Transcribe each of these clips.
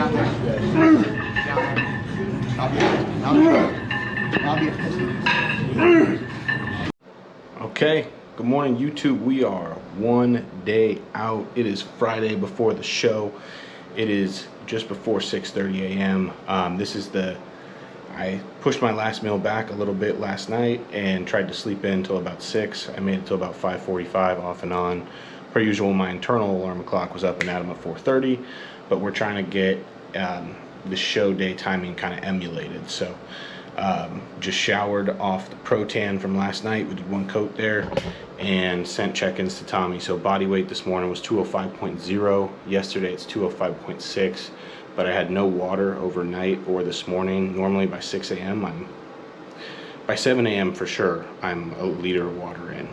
Down there. Good. Down there. I'll be a piston. Okay, good morning YouTube. We are one day out. It is Friday before the show. It is just before 6:30 a.m. I pushed my last meal back a little bit last night and tried to sleep in until about 6. I made it till about 5:45 off and on. Per usual, my internal alarm clock was up and at 'em at 4:30, but we're trying to get the show day timing kind of emulated. So just showered off the pro tan from last night. We did one coat there and sent check-ins to Tommy. So body weight this morning was 205.0. Yesterday it's 205.6. But I had no water overnight or this morning. Normally by 6 a.m. by 7 a.m. for sure, I'm a liter of water in.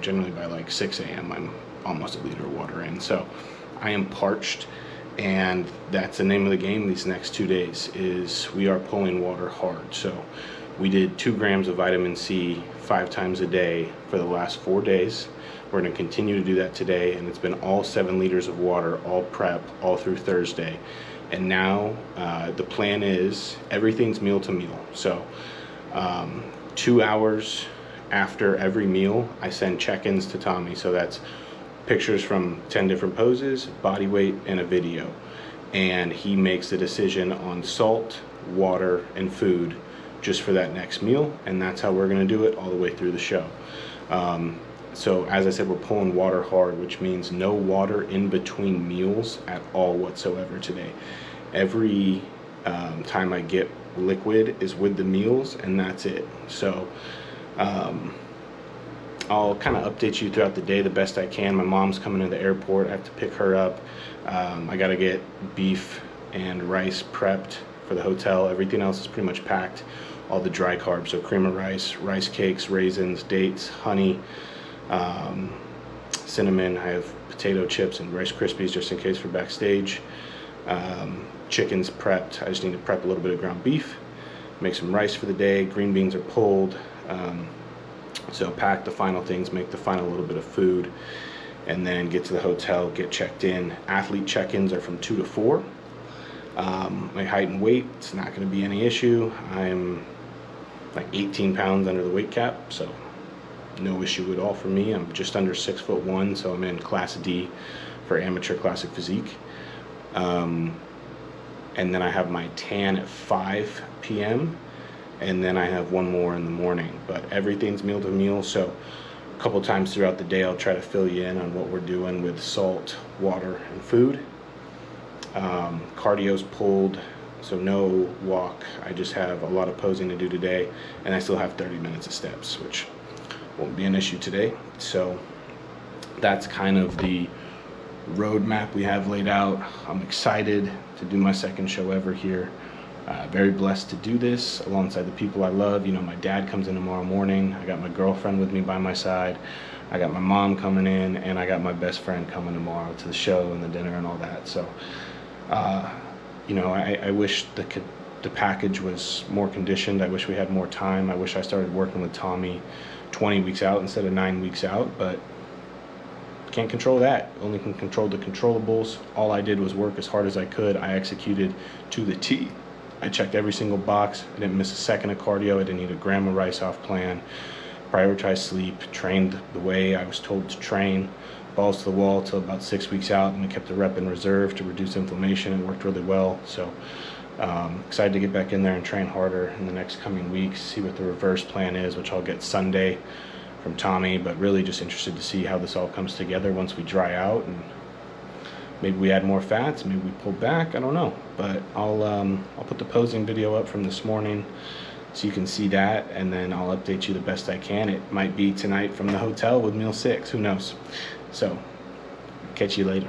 Generally by like 6 a.m. I'm almost a liter of water in. So I am parched, and that's the name of the game these next 2 days, is we are pulling water hard. So we did 2 grams of vitamin C 5 times a day for the last 4 days. We're going to continue to do that today, and it's been all 7 liters of water, all prep, all through Thursday. And now the plan is everything's meal to meal. So 2 hours after every meal, I send check-ins to Tommy. So that's pictures from 10 different poses, body weight, and a video. And he makes the decision on salt, water, and food just for that next meal. And that's how we're going to do it all the way through the show. So as I said, we're pulling water hard, which means no water in between meals at all whatsoever today. Every time I get liquid is with the meals, and that's it. So I'll kind of update you throughout the day the best I can. My mom's coming to the airport. I have to pick her up. I got to get beef and rice prepped for the hotel. Everything else is pretty much packed. All the dry carbs, so cream of rice, rice cakes, raisins, dates, honey, cinnamon. I have potato chips and Rice Krispies just in case for backstage. Chicken's prepped. I just need to prep a little bit of ground beef, make some rice for the day. Green beans are pulled. So pack the final things, make the final little bit of food, and then get to the hotel, get checked in. Athlete check-ins are from 2 to 4. My height and weight, it's not going to be any issue. I'm like 18 pounds under the weight cap, so no issue at all for me. I'm just under 6'1", so I'm in Class D for amateur classic physique. And then I have my tan at 5 p.m. and then I have one more in the morning. But everything's meal to meal, so a couple times throughout the day I'll try to fill you in on what we're doing with salt, water, and food. Cardio's pulled, so no walk. I just have a lot of posing to do today, and I still have 30 minutes of steps, which won't be an issue today. So that's kind of the roadmap we have laid out. I'm excited to do my second show ever here. Very blessed to do this alongside the people I love. You know, my dad comes in tomorrow morning. I got my girlfriend with me by my side. I got my mom coming in, and I got my best friend coming tomorrow to the show and the dinner and all that. So you know, I wish the package was more conditioned. I wish we had more time. I wish I started working with Tommy 20 weeks out instead of 9 weeks out, but can't control that. Only can control the controllables. All I did was work as hard as I could. I executed to the T. I checked every single box. I didn't miss a second of cardio. I didn't eat a gram of rice off plan. Prioritized sleep, trained the way I was told to train, balls to the wall till about 6 weeks out, and we kept the rep in reserve to reduce inflammation. It worked really well. So excited to get back in there and train harder in the next coming weeks, see what the reverse plan is, which I'll get Sunday from Tommy, but really just interested to see how this all comes together once we dry out, and maybe we add more fats, maybe we pull back, I don't know. But I'll put the posing video up from this morning so you can see that, and then I'll update you the best I can. It might be tonight from the hotel with meal 6, who knows. So catch you later.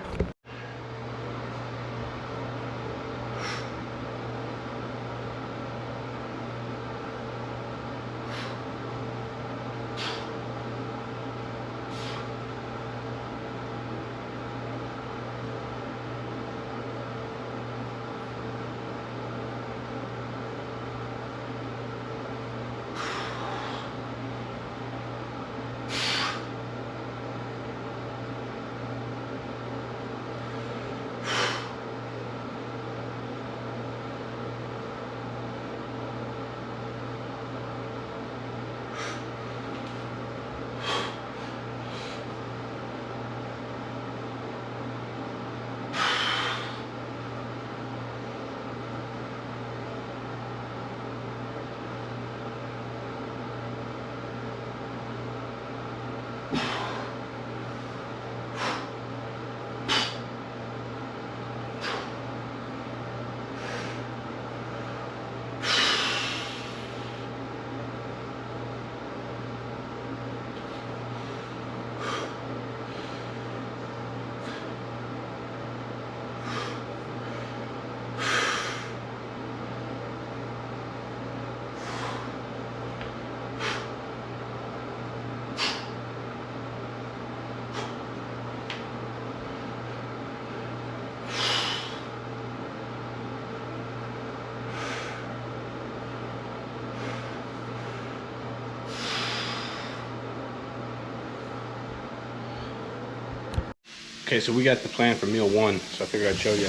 Okay, so we got the plan for meal one, so I figured I'd show you.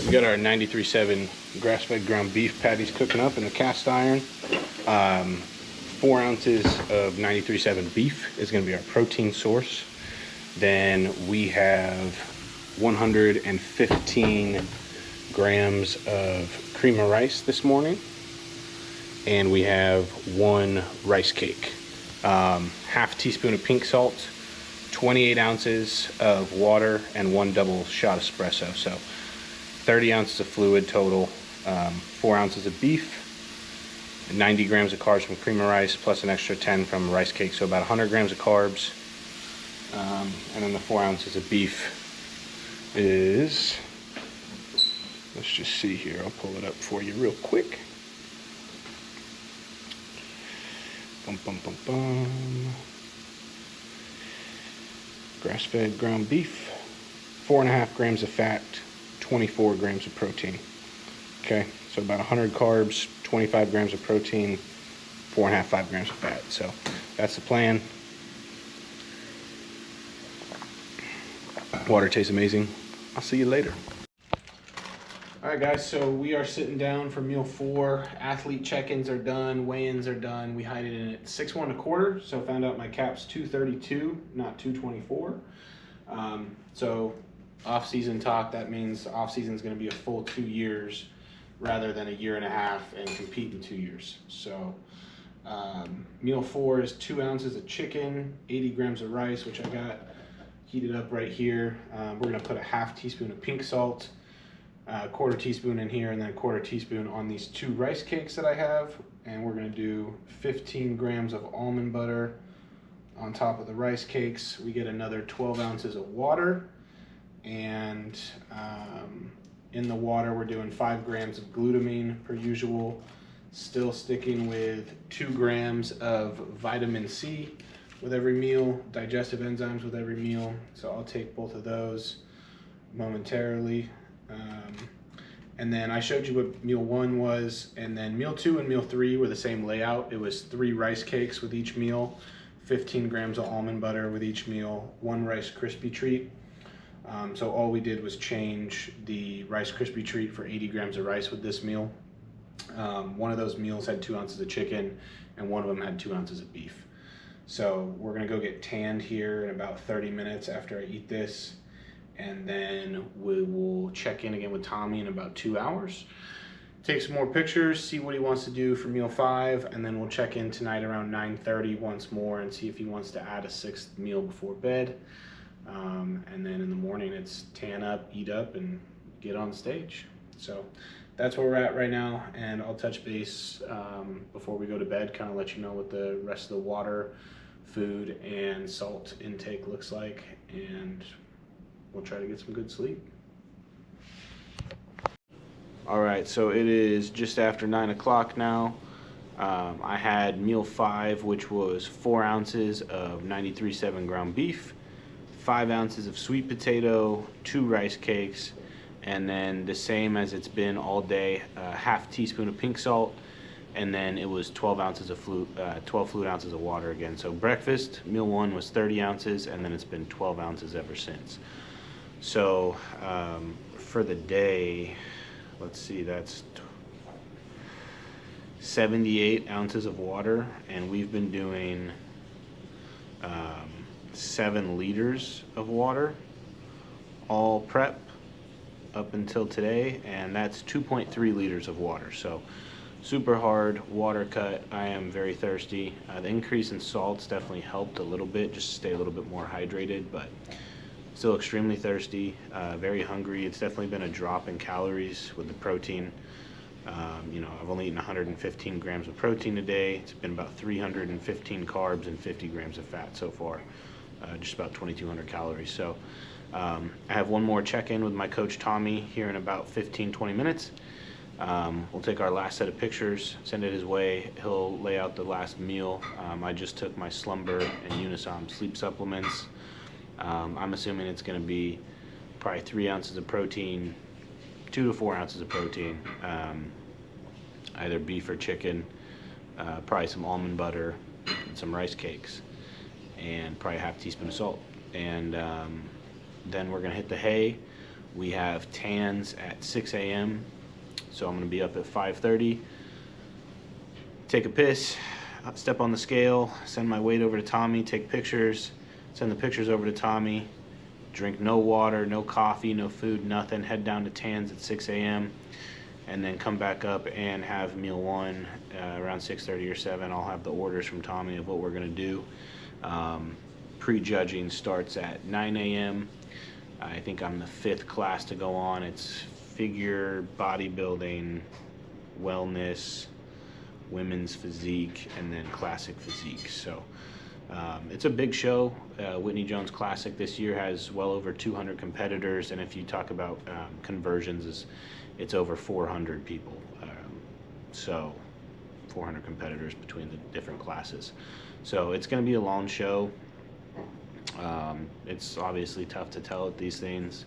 We got our 93.7 grass-fed ground beef patties cooking up in the cast iron. 4 ounces of 93.7 beef is going to be our protein source. Then we have 115 grams of cream of rice this morning. And we have 1 rice cake. Half teaspoon of pink salt, 28 ounces of water, and 1 double shot espresso. So 30 ounces of fluid total, 4 ounces of beef, 90 grams of carbs from cream of rice, plus an extra 10 from rice cake, so about 100 grams of carbs. And then the 4 ounces of beef is, let's just see here, I'll pull it up for you real quick. Grass-fed ground beef, 4.5 grams of fat, 24 grams of protein. Okay, so about 100 carbs, 25 grams of protein, 4.5, 5 grams of fat. So that's the plan. Water tastes amazing. I'll see you later. All right, guys, so we are sitting down for meal 4. Athlete check-ins are done, weigh-ins are done. We hide it in at 6'1", so found out my cap's 232, not 224. So off-season talk, that means off-season is going to be a full 2 years rather than a year and a half and compete in 2 years. So meal 4 is 2 ounces of chicken, 80 grams of rice, which I got heated up right here. We're going to put a half teaspoon of pink salt, a quarter teaspoon in here, and then a quarter teaspoon on these 2 rice cakes that I have. And we're going to do 15 grams of almond butter on top of the rice cakes. We get another 12 ounces of water, and in the water we're doing 5 grams of glutamine per usual, still sticking with 2 grams of vitamin C with every meal, digestive enzymes with every meal. So I'll take both of those momentarily. And then I showed you what meal 1 was, and then meal 2 and meal 3 were the same layout. It was 3 rice cakes with each meal, 15 grams of almond butter with each meal, 1 Rice Krispie treat. So all we did was change the Rice Krispie treat for 80 grams of rice with this meal. One of those meals had 2 ounces of chicken, and one of them had 2 ounces of beef. So we're gonna go get tanned here in about 30 minutes after I eat this. And then we will check in again with Tommy in about 2 hours. Take some more pictures, see what he wants to do for meal 5, and then we'll check in tonight around 9:30 once more and see if he wants to add a 6th meal before bed. And then in the morning it's tan up, eat up, and get on stage. So that's where we're at right now, and I'll touch base before we go to bed, kind of let you know what the rest of the water, food, and salt intake looks like, and we'll try to get some good sleep. All right, so it is just after 9 o'clock now. I had meal 5, which was 4 ounces of 93.7 ground beef, 5 ounces of sweet potato, 2 rice cakes, and then the same as it's been all day, half teaspoon of pink salt, and then it was 12 ounces of 12 fluid ounces of water again. So breakfast, meal 1 was 30 ounces, and then it's been 12 ounces ever since. So for the day, let's see, that's 78 ounces of water, and we've been doing 7 liters of water, all prep up until today, and that's 2.3 liters of water. So super hard water cut. I am very thirsty. The increase in salts definitely helped a little bit, just to stay a little bit more hydrated, but still extremely thirsty, very hungry. It's definitely been a drop in calories with the protein. You know, I've only eaten 115 grams of protein a day. It's been about 315 carbs and 50 grams of fat so far, just about 2,200 calories. So I have one more check-in with my coach Tommy here in about 15-20 minutes. We'll take our last set of pictures, send it his way. He'll lay out the last meal. I just took my Slumber and Unisom sleep supplements. I'm assuming it's going to be probably 3 ounces of protein, 2 to 4 ounces of protein, either beef or chicken, probably some almond butter, and some rice cakes, and probably half a teaspoon of salt. and then we're gonna hit the hay. We have tans at 6 a.m. So I'm gonna be up at 5:30. Take a piss, step on the scale, send my weight over to Tommy, take pictures, send the pictures over to Tommy, drink no water, no coffee, no food, nothing, head down to Tans at 6 a.m. and then come back up and have meal one around 6:30 or 7. I'll have the orders from Tommy of what we're gonna do. Prejudging starts at 9 a.m. I think I'm the 5th class to go on. It's figure, bodybuilding, wellness, women's physique, and then classic physique. So it's a big show. Whitney Jones Classic this year has well over 200 competitors, and if you talk about conversions, it's over 400 people. So 400 competitors between the different classes. So it's going to be a long show. It's obviously tough to tell at these things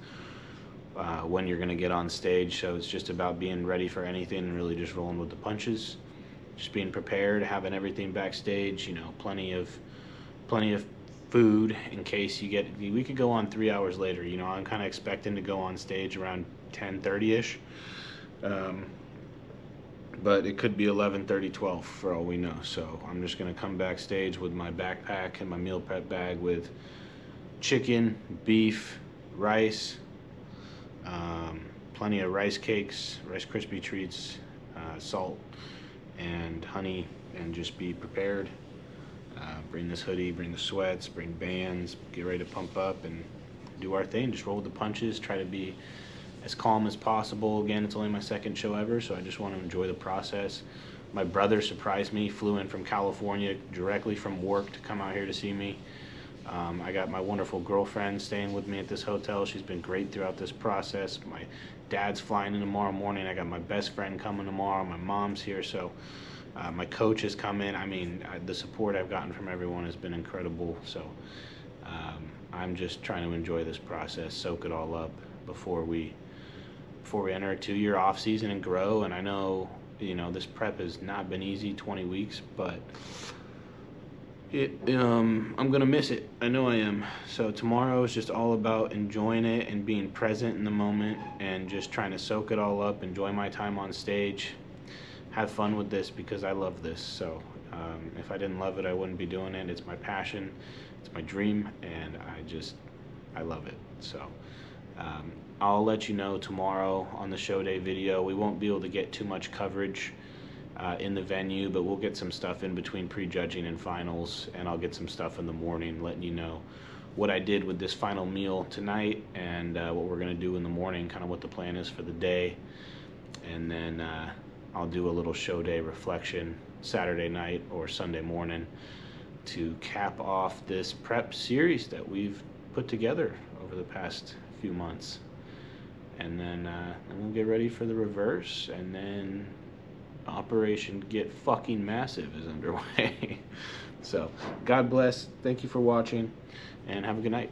when you're going to get on stage, so it's just about being ready for anything and really just rolling with the punches. Just being prepared, having everything backstage, you know, plenty of food in case you get, we could go on 3 hours later, you know. I'm kind of expecting to go on stage around 10:30ish, but it could be 11:30, 12 for all we know. So I'm just gonna come backstage with my backpack and my meal prep bag with chicken, beef, rice, plenty of rice cakes, Rice Krispie treats, salt and honey, and just be prepared. Bring this hoodie, bring the sweats, bring bands, get ready to pump up and do our thing. Just roll the punches, try to be as calm as possible. Again, it's only my 2nd show ever, so I just want to enjoy the process. My brother surprised me, flew in from California directly from work to come out here to see me. I got my wonderful girlfriend staying with me at this hotel. She's been great throughout this process. My dad's flying in tomorrow morning. I got my best friend coming tomorrow. My mom's here, so my coach has come in. I mean, the support I've gotten from everyone has been incredible. So I'm just trying to enjoy this process, soak it all up before we enter a 2-year off season and grow. And I know, you know, this prep has not been easy, 20 weeks, but I'm gonna miss it. I know I am. So tomorrow is just all about enjoying it and being present in the moment and just trying to soak it all up, enjoy my time on stage, have fun with this because I love this. So if I didn't love it, I wouldn't be doing it. It's my passion, it's my dream, and I love it. So I'll let you know tomorrow on the show day video. We won't be able to get too much coverage in the venue, but we'll get some stuff in between prejudging and finals, and I'll get some stuff in the morning letting you know what I did with this final meal tonight and what we're going to do in the morning, kind of what the plan is for the day. And then I'll do a little show day reflection Saturday night or Sunday morning to cap off this prep series that we've put together over the past few months. And then we'll get ready for the reverse, and then Operation Get Fucking Massive is underway. So God bless, thank you for watching, and have a good night.